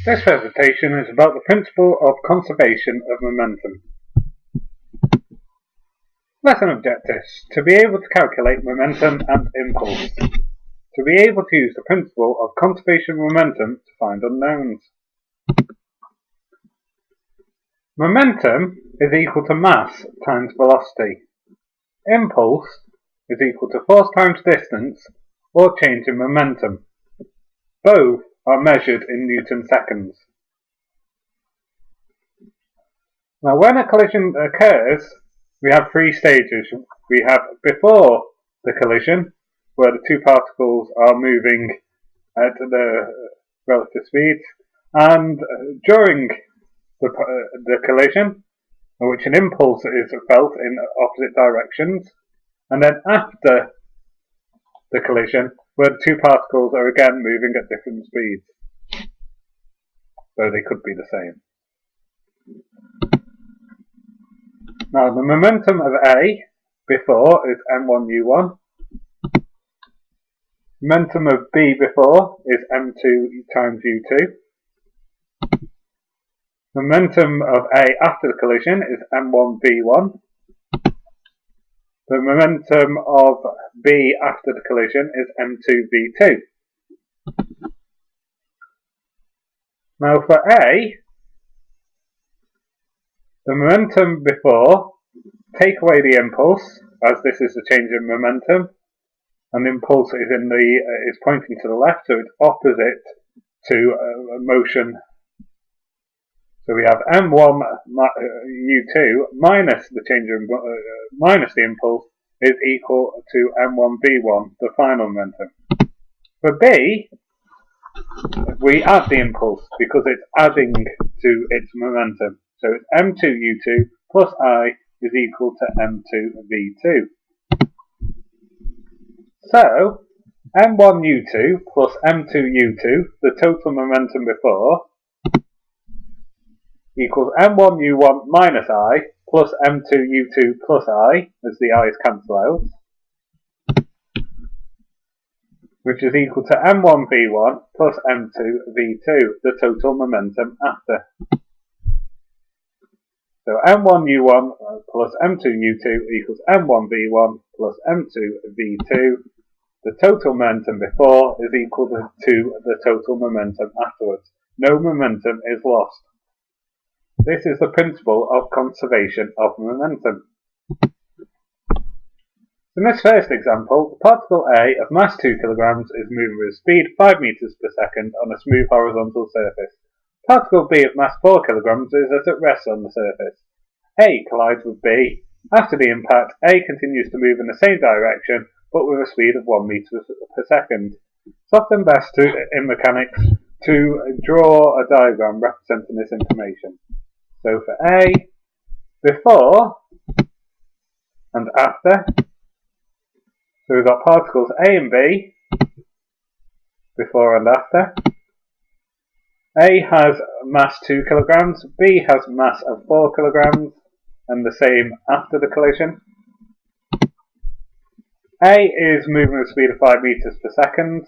This presentation is about the principle of conservation of momentum. Lesson objectives: to be able to calculate momentum and impulse. To be able to use the principle of conservation of momentum to find unknowns. Momentum is equal to mass times velocity. Impulse is equal to force times distance or change in momentum. Both are measured in Newton seconds. Now, when a collision occurs, we have three stages. We have before the collision, where the two particles are moving at the relative speeds, and during the collision, in which an impulse is felt in opposite directions, and then after the collision, where the two particles are again moving at different speeds, though they could be the same. Now, the momentum of A before is m1u1. Momentum of B before is m2 times u2. Momentum of A after the collision is m1v1. The momentum of B after the collision is m2v2. Now for A, the momentum before, take away the impulse, as this is the change in momentum, and the impulse is pointing to the left, so it's opposite to motion. So we have m1 u2 minus the change in minus the impulse is equal to m1v1, the final momentum. For B, we add the impulse because it's adding to its momentum. So it's m2 u2 plus I is equal to m2 v2. So m1 u2 plus m2 u2, the total momentum before, equals m1 u1 minus I plus m2 u2 plus I, as the i's cancel out, which is equal to m1 v1 plus m2 v2, the total momentum after. So m1 u1 plus m2 u2 equals m1 v1 plus m2 v2. The total momentum before is equal to the total momentum afterwards. No momentum is lost. This is the principle of conservation of momentum. In this first example, the particle A of mass 2 kg is moving with speed 5 meters per second on a smooth horizontal surface. Particle B of mass 4 kg is at rest on the surface. A collides with B. After the impact, A continues to move in the same direction, but with a speed of 1 meter per second. It's often best in mechanics to draw a diagram representing this information. So for A, before and after, so we've got particles A and B, before and after. A has mass 2 kg, B has mass of 4 kg, and the same after the collision. A is moving with a speed of 5 meters per second.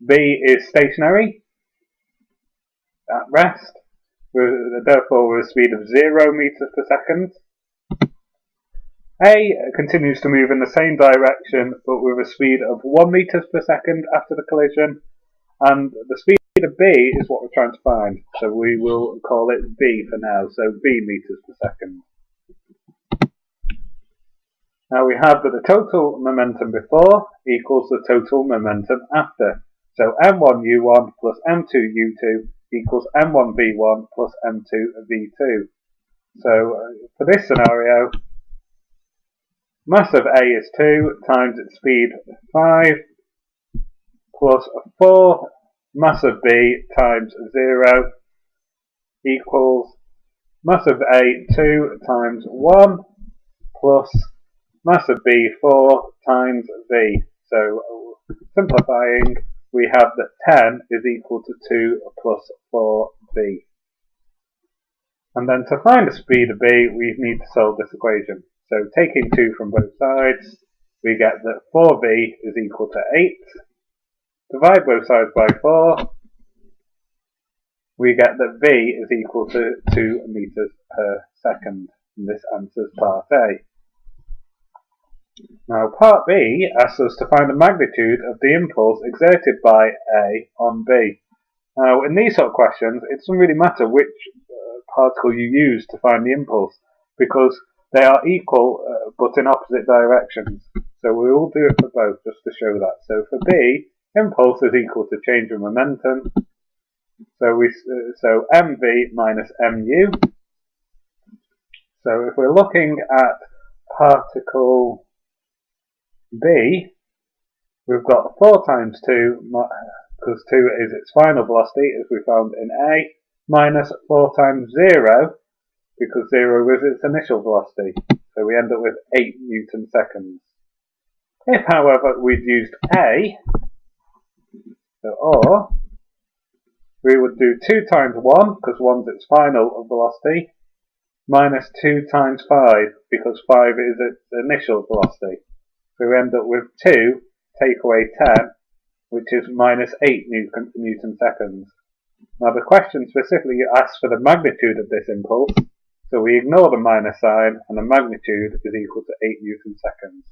B is stationary, at rest, therefore with a speed of 0 meters per second. A continues to move in the same direction, but with a speed of 1 meters per second after the collision, and the speed of B is what we're trying to find, so we will call it B for now, so B meters per second. Now we have that the total momentum before equals the total momentum after, so m1 u1 plus m2 u2 equals m1 v1 plus m2 v2. So for this scenario, mass of A is 2 times its speed 5 plus 4 mass of B times 0 equals mass of A 2 times 1 plus mass of B 4 times V. So simplifying, we have that 10 is equal to 2 plus 4V. And then to find the speed of B, we need to solve this equation. So taking 2 from both sides, we get that 4V is equal to 8. Divide both sides by 4, we get that v is equal to 2 meters per second. And this answers part A. Now part B asks us to find the magnitude of the impulse exerted by A on B. Now in these sort of questions it doesn't really matter which particle you use to find the impulse, because they are equal but in opposite directions. So we will do it for both just to show that. So for B, impulse is equal to change in momentum. So mv minus mu. So if we're looking at particle B, we've got 4 times 2, because 2 is its final velocity as we found in A, minus 4 times 0, because 0 was its initial velocity. So we end up with 8 Newton seconds. If, however, we'd used A, or, we would do 2 times 1, because 1's its final velocity, minus 2 times 5, because 5 is its initial velocity. So we end up with 2, take away 10, which is minus 8 Newton seconds. Now the question specifically asks for the magnitude of this impulse, so we ignore the minus sign, and the magnitude is equal to 8 Newton seconds.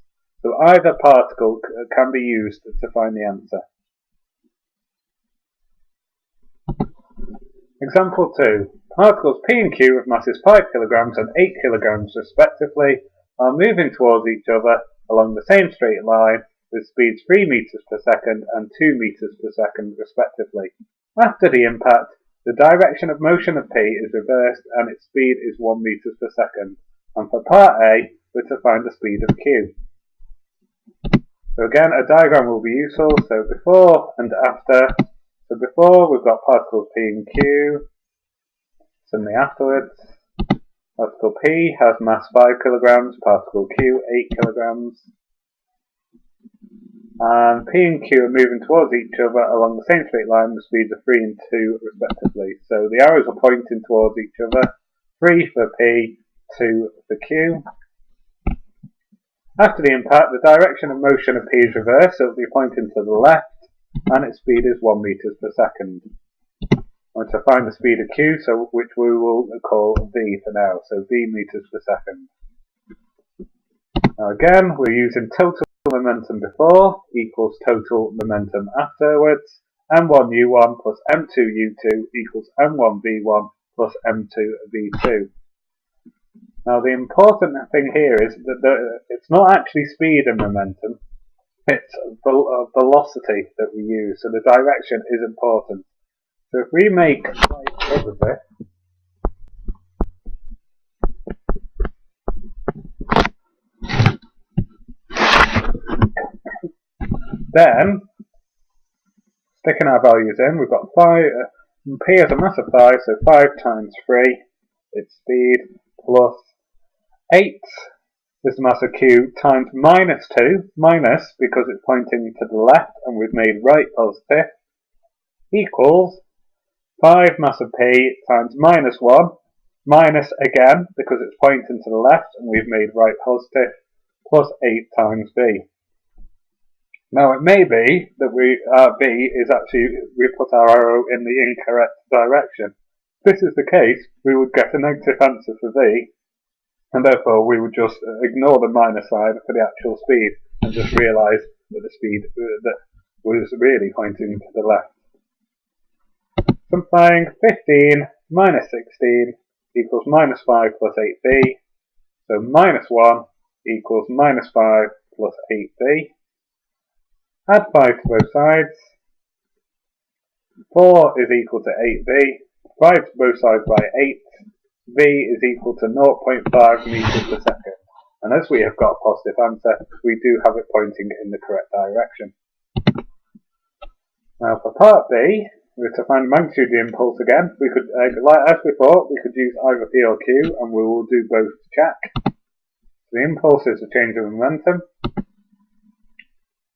So either particle can be used to find the answer. Example 2. Particles P and Q with masses 5 kg and 8 kg respectively are moving towards each other along the same straight line with speeds 3 meters per second and 2 meters per second respectively. After the impact, the direction of motion of P is reversed and its speed is 1 meters per second. And for part A, we're to find the speed of Q. So again, a diagram will be useful. So before and after. So before, we've got particles P and Q. Suddenly afterwards, particle P has mass 5 kg, particle Q 8 kg. And P and Q are moving towards each other along the same straight line with speeds of 3 and 2 respectively. So the arrows are pointing towards each other. 3 for P, 2 for Q. After the impact, the direction of motion of P is reversed, so it will be pointing to the left, and its speed is 1 meters per second. And to find the speed of Q, which we will call v for now, so v meters per second. Now again, we're using total momentum before equals total momentum afterwards. m1u1 plus m2u2 equals m1v1 plus m2v2. Now the important thing here is that it's not actually speed and momentum, it's velocity that we use, so the direction is important. So if we make light of it, then sticking our values in, we've got 5, P has a mass of 5, so 5 times 3, its speed, plus 8 is the mass of Q times minus 2, minus because it's pointing to the left and we've made right positive, equals 5 mass of P times minus 1, minus again because it's pointing to the left and we've made right positive, plus 8 times V. Now it may be that V is actually, we put our arrow in the incorrect direction. If this is the case, we would get a negative answer for V, and therefore we would just ignore the minus sign for the actual speed and just realise that the speed that was really pointing to the left. Simplifying, 15 minus 16 equals minus 5 plus 8v, so minus 1 equals minus 5 plus 8v. Add 5 to both sides. 4 is equal to 8v. 5 to both sides by 8. V is equal to 0.5 meters per second. And as we have got a positive answer, we do have it pointing in the correct direction. Now for part B, we're to find the magnitude of the impulse again. We could, as before, we could use either P or Q, and we will do both to check. The impulse is a change of momentum.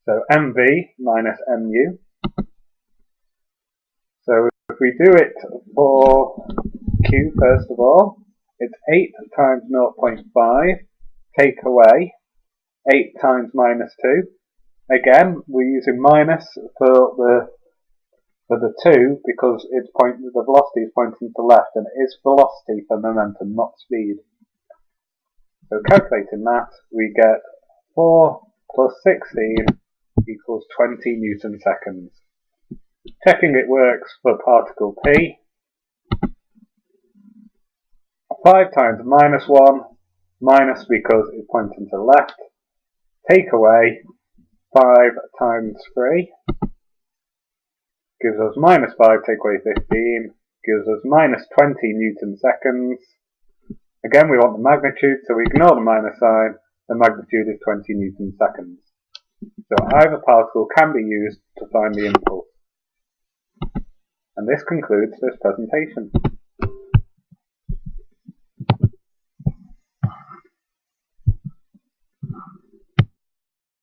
So mv minus mu. So if we do it for Q first of all, it's 8 times 0.5, take away 8 times minus 2. Again, we're using minus for For the 2, because the velocity is pointing to left, and it is velocity for momentum, not speed. So calculating that, we get 4 plus 16 equals 20 Newton seconds. Checking it works for particle P. 5 times minus 1, minus because it's pointing to the left. Take away 5 times 3. Gives us minus 5, take away 15, gives us minus 20 Newton seconds. Again, we want the magnitude, so we ignore the minus sign. The magnitude is 20 Newton seconds. So either particle can be used to find the impulse. And this concludes this presentation.